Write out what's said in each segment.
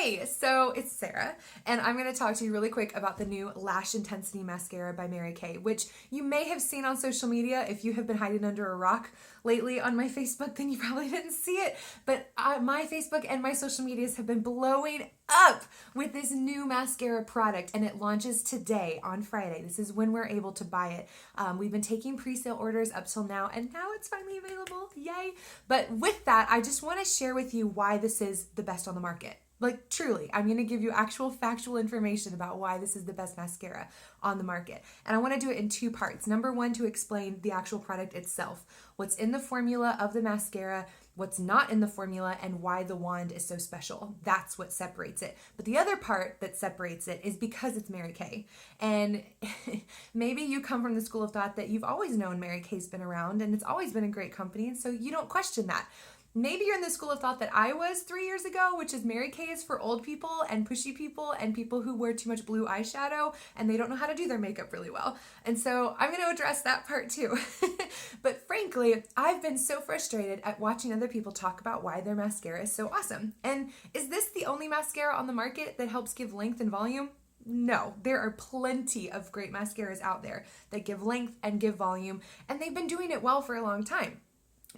Hey, so it's Sarah, and I'm going to talk to you really quick about the new Lash Intensity Mascara by Mary Kay, which you may have seen on social media. If you have been hiding under a rock lately on my Facebook, then you probably didn't see it, but my Facebook and my social medias have been blowing up with this new mascara product, and it launches today on Friday. This is when we're able to buy it. We've been taking pre-sale orders up till now, and now it's finally available. Yay! But with that, I just want to share with you why this is the best on the market. Like, truly, I'm going to give you actual factual information about why this is the best mascara on the market. And I want to do it in two parts. Number one, to explain the actual product itself, what's in the formula of the mascara, what's not in the formula, and why the wand is so special. That's what separates it. But the other part that separates it is because it's Mary Kay. And maybe you come from the school of thought that you've always known Mary Kay's been around and it's always been a great company, and so you don't question that. Maybe you're in the school of thought that I was 3 years ago, which is Mary Kay is for old people and pushy people and people who wear too much blue eyeshadow and they don't know how to do their makeup really well. And so I'm going to address that part too. But frankly, I've been so frustrated at watching other people talk about why their mascara is so awesome. And is this the only mascara on the market that helps give length and volume? No, there are plenty of great mascaras out there that give length and give volume, and they've been doing it well for a long time.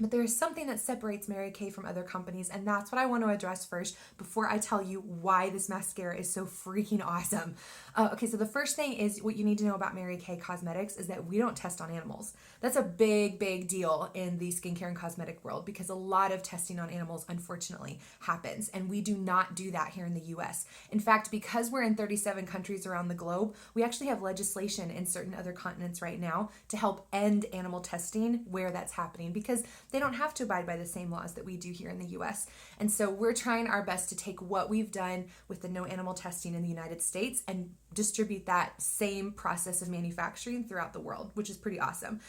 But there is something that separates Mary Kay from other companies, and that's what I want to address first before I tell you why this mascara is so freaking awesome. Okay, so the first thing is what you need to know about Mary Kay Cosmetics is that we don't test on animals. That's a big, big deal in the skincare and cosmetic world because a lot of testing on animals, unfortunately, happens, and we do not do that here in the US. In fact, because we're in 37 countries around the globe, we actually have legislation in certain other continents right now to help end animal testing where that's happening because they don't have to abide by the same laws that we do here in the US. And so we're trying our best to take what we've done with the no animal testing in the United States and distribute that same process of manufacturing throughout the world, which is pretty awesome.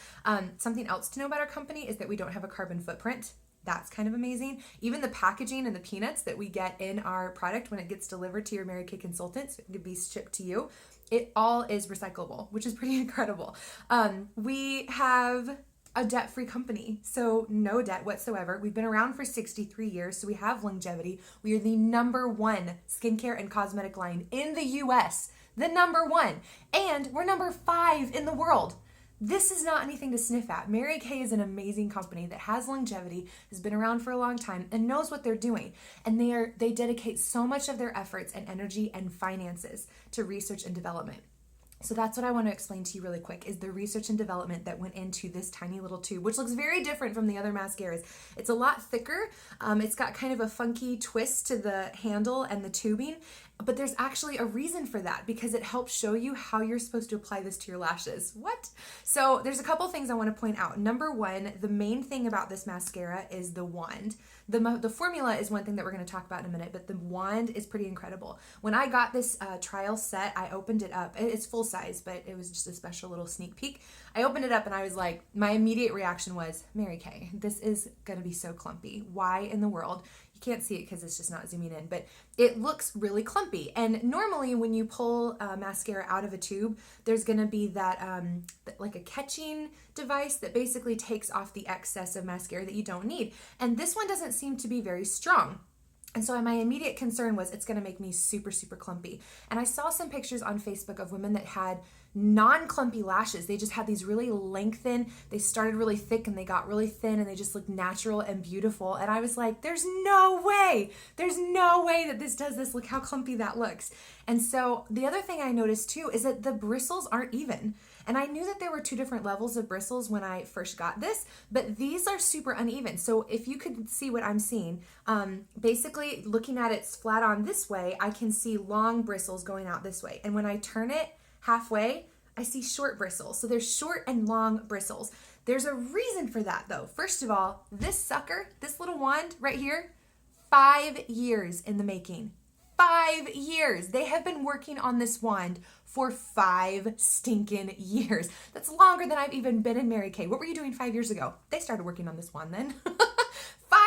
Something else to know about our company is that we don't have a carbon footprint. That's kind of amazing. Even the packaging and the peanuts that we get in our product when it gets delivered to your Mary Kay consultant, so it can be shipped to you, it all is recyclable, which is pretty incredible. We have a debt-free company, so no debt whatsoever. We've been around for 63 years, so we have longevity. We are the #1 skincare and cosmetic line in the US, the #1, and we're #5 in the world. This is not anything to sniff at. Mary Kay is an amazing company that has longevity, has been around for a long time, and knows what they're doing. And they dedicate so much of their efforts and energy and finances to research and development. So that's what I want to explain to you really quick is the research and development that went into this tiny little tube, which looks very different from the other mascaras. It's a lot thicker. It's got kind of a funky twist to the handle and the tubing, but there's actually a reason for that because it helps show you how you're supposed to apply this to your lashes. What? So there's a couple things I want to point out. Number one, the main thing about this mascara is the wand. The formula is one thing that we're going to talk about in a minute, but the wand is pretty incredible. When I got this trial set, I opened it up. It's full size, but it was just a special little sneak peek. I opened it up and I was like, my immediate reaction was, Mary Kay, this is going to be so clumpy. Why in the world? You can't see it because it's just not zooming in, but it looks really clumpy. And normally when you pull mascara out of a tube, there's going to be that like a catching device that basically takes off the excess of mascara that you don't need. And this one doesn't seem to be very strong. And so my immediate concern was it's going to make me super, super clumpy. And I saw some pictures on Facebook of women that had non-clumpy lashes. They just had these really lengthened, they started really thick and they got really thin and they just looked natural and beautiful. And I was like, there's no way that this does this. Look how clumpy that looks. And so the other thing I noticed too is that the bristles aren't even. And I knew that there were two different levels of bristles when I first got this, but these are super uneven. So if you could see what I'm seeing, basically looking at it flat on this way, I can see long bristles going out this way. And when I turn it halfway, I see short bristles. So there's short and long bristles. There's a reason for that though. First of all, this sucker, this little wand right here, 5 years in the making. 5 years. They have been working on this wand for 5 stinking years. That's longer than I've even been in Mary Kay. What were you doing 5 years ago? They started working on this wand then. 5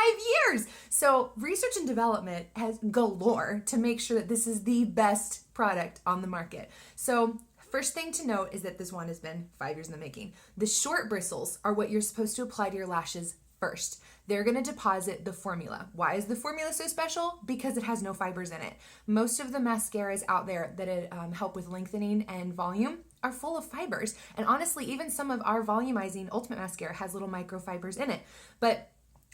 years. So research and development has galore to make sure that this is the best product on the market. So first thing to note is that this wand has been 5 years in the making. The short bristles are what you're supposed to apply to your lashes first. they're going to deposit the formula. Why is the formula so special? Because it has no fibers in it. Most of the mascaras out there that help with lengthening and volume are full of fibers. And honestly, even some of our volumizing Ultimate Mascara has little microfibers in it. But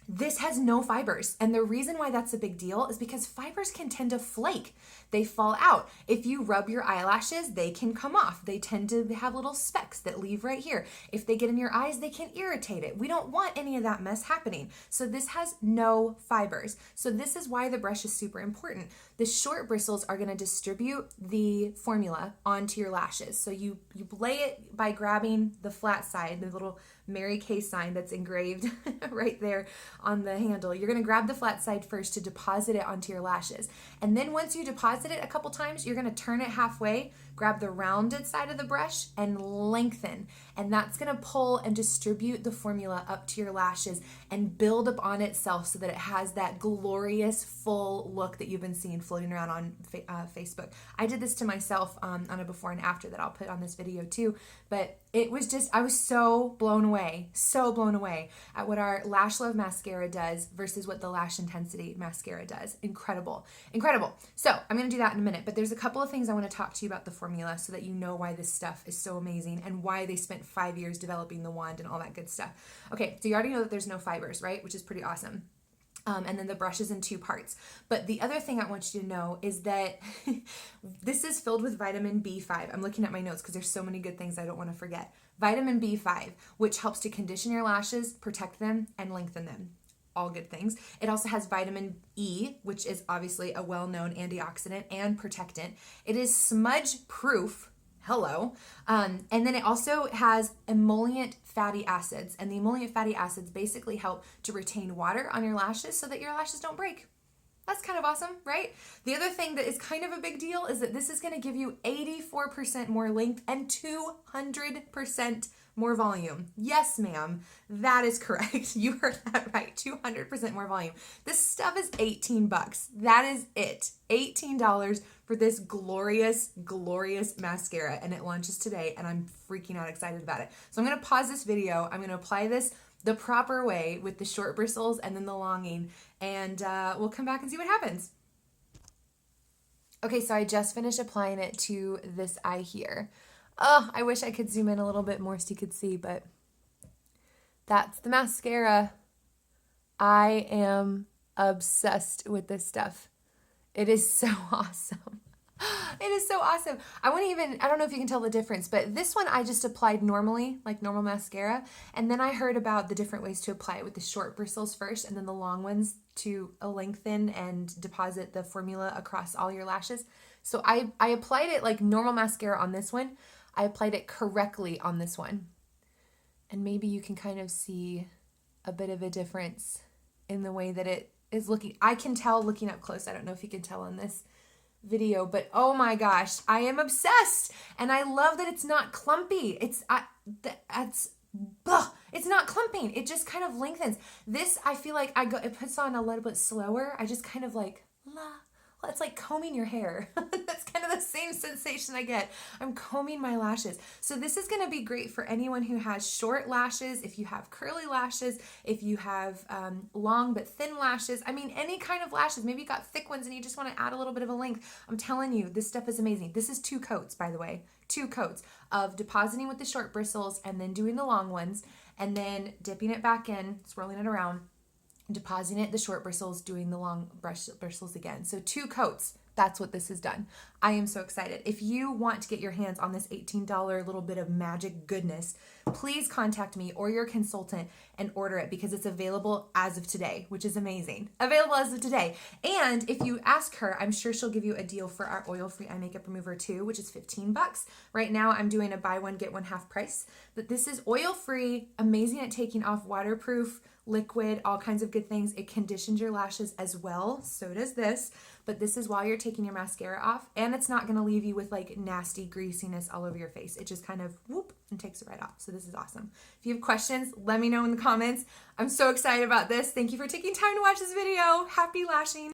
this has no fibers. And the reason why that's a big deal is because fibers can tend to flake. They fall out. If you rub your eyelashes, they can come off. They tend to have little specks that leave right here. If they get in your eyes, they can irritate it. We don't want any of that mess happening. So this has no fibers. So this is why the brush is super important. The short bristles are going to distribute the formula onto your lashes. So you lay it by grabbing the flat side, the little Mary Kay sign that's engraved right there on the handle. You're going to grab the flat side first to deposit it onto your lashes. And then once you deposit it a couple times, you're going to turn it halfway, grab the rounded side of the brush and lengthen. And that's going to pull and distribute the formula up to your lashes and build up on itself so that it has that glorious full look that you've been seeing floating around on Facebook. I did this to myself on a before and after that I'll put on this video too. But it was just, I was so blown away at what our Lash Love Mascara does versus what the Lash Intensity Mascara does. Incredible, incredible. So I'm going to do that in a minute, but there's a couple of things I want to talk to you about the formula so that you know why this stuff is so amazing and why they spent 5 years developing the wand and all that good stuff. Okay, so you already know that there's no fibers, right? Which is pretty awesome. And then the brush is in 2 parts. But the other thing I want you to know is that this is filled with vitamin B5. I'm looking at my notes because there's so many good things I don't want to forget. Vitamin B5, which helps to condition your lashes, protect them, and lengthen them. All good things. It also has vitamin E, which is obviously a well-known antioxidant and protectant. It is smudge-proof. Hello. And then it also has emollient fatty acids, and the emollient fatty acids basically help to retain water on your lashes so that your lashes don't break. That's kind of awesome, right? The other thing that is kind of a big deal is that this is going to give you 84% more length and 200% more volume. Yes, ma'am, that is correct. You heard that right, 200% more volume. This stuff is $18. That is it. $18 for this glorious, glorious mascara, and it launches today, and I'm freaking out excited about it. So I'm going to pause this video. I'm going to apply this the proper way with the short bristles and then the longing, and we'll come back and see what happens. Okay, so I just finished applying it to this eye here. Oh, I wish I could zoom in a little bit more so you could see, but that's the mascara. I am obsessed with this stuff. It is so awesome. It is so awesome. I don't know if you can tell the difference, but this one I just applied normally, like normal mascara. And then I heard about the different ways to apply it with the short bristles first and then the long ones to lengthen and deposit the formula across all your lashes. So I applied it like normal mascara on this one. I applied it correctly on this one. And maybe you can kind of see a bit of a difference in the way that it is looking. I can tell looking up close. I don't know if you can tell in this video, but oh my gosh, I am obsessed. And I love that it's not clumpy. It's not clumping. It just kind of lengthens. This, I feel like it puts on a little bit slower. I just kind of like, it's like combing your hair. That's kind of the same sensation I get. I'm combing my lashes. So this is going to be great for anyone who has short lashes, if you have curly lashes, if you have long but thin lashes. I mean, any kind of lashes. Maybe you got thick ones and you just want to add a little bit of a length. I'm telling you, this stuff is amazing. This is 2 coats, by the way. 2 coats of depositing with the short bristles and then doing the long ones and then dipping it back in, swirling it around, depositing it the short bristles, doing the long bristles again. So 2 coats. That's what this has done. I am so excited. If you want to get your hands on this $18 little bit of magic goodness, please contact me or your consultant and order it because it's available as of today, which is amazing. Available as of today. And if you ask her, I'm sure she'll give you a deal for our oil-free eye makeup remover too, which is $15. Right now I'm doing a buy one, get one half price. But this is oil-free, amazing at taking off, waterproof, liquid, all kinds of good things. It conditions your lashes as well. So does this. But this is while you're taking your mascara off, and it's not going to leave you with like nasty greasiness all over your face. It just kind of whoop and takes it right off. So this is awesome. If you have questions, let me know in the comments. I'm so excited about this. Thank you for taking time to watch this video. Happy lashing.